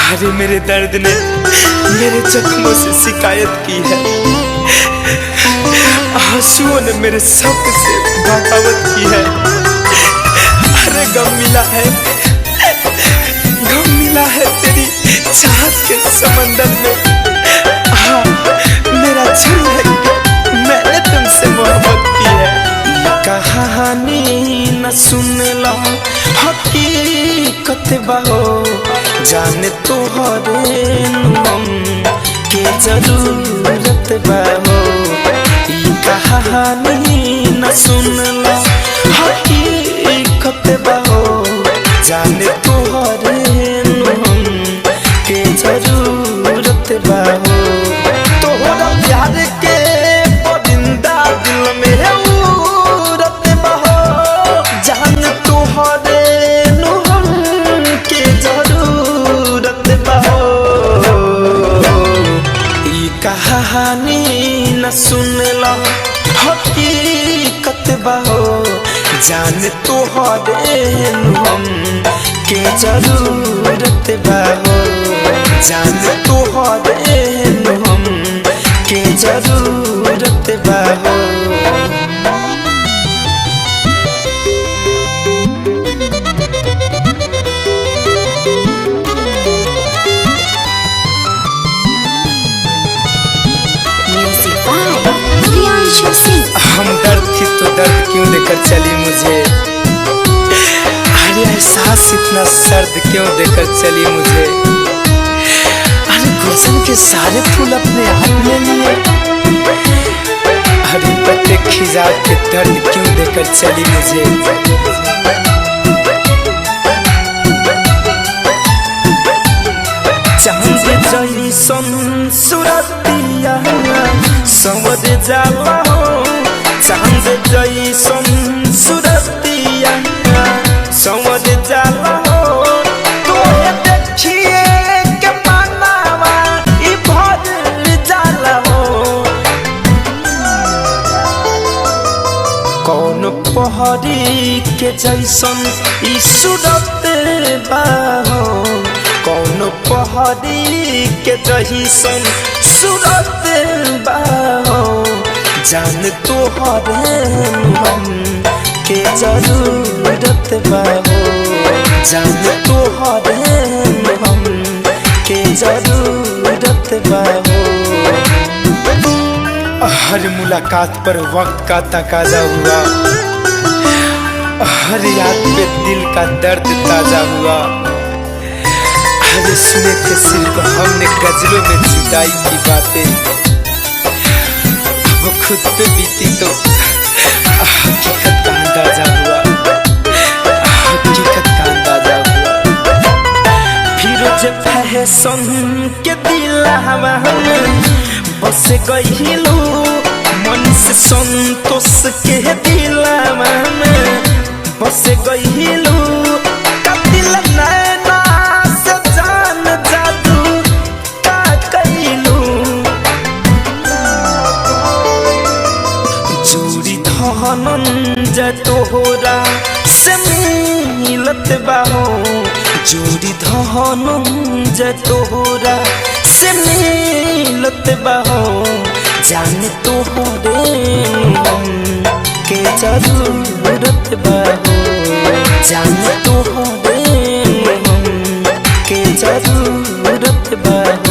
अरे मेरे दर्द ने मेरे जख्मों से शिकायत की है, आंसुओं ने मेरे शौक से बगावत की है। अरे गम मिला है तेरी चाहत के समंदर में। हाँ, मेरा झूठ है कि मैंने तुमसे मोहब्बत की है। ये कहानी न सुनला हकीकत बहो, जाने तोहरे हम के जरूरत बहो। ये कहानी न सुनला हकीकत बहो, जाने तोहरे हम के जरूरत बहो। तोहरा प्यार के परिंदा दिल में उड़त बहो, जाने तोहरे के जरूरत बहो। ई कहानी न सुनला हकीकत बहो, जान तोहरे हम के जरूरत बहो। जान तोहरे हम के जरूरत बहो। हम दर्द थी तो दर्द क्यों देकर चली मुझे, अरे एहसास इतना सर्द क्यों देकर चली मुझे। अरे गुलशन के सारे फूल अपने हाथ में लिए, अरे पत्ते खिजा के दर्द क्यों देकर चली मुझे। चांद जैसन सूरतिया संवर जाला हो, चांद जैसन सूरतिया संवर जाला हो। तोहे देखिए के मानवा ई भर जाला हो। कौन पहरी के जैसन ई सूरत बा हो, कौन पहरी के जैसन सूरत बा हो। जान तोहरे हम के जरूरत बा हो, जान तोहरे हम के जरूरत बा हो। हर मुलाकात पर वक्त का तकाजा हुआ, हर याद पे दिल का दर्द ताजा हुआ। अरे सुने थे सिर्फ हमने गजलों में जुदाई की बातें, वो खुद पे बीती तो हकीकत का अंदाजा हुआ, हकीकत का अंदाजा हुआ। फिरोज फैशन के दिलवा में बस गइलू, मन से संतोष के दिलवा में बस गइलू। कतिल नैना से जान जादू का कइलू, जोड़ी धनंजय तोहरा से मिलत बाहो, जोड़ी धनंजय तोहरा से मिलत बाहो। जान तोहरे हम के जरूरत बाहो, जान तोहरे हम के जरूरत बाहो।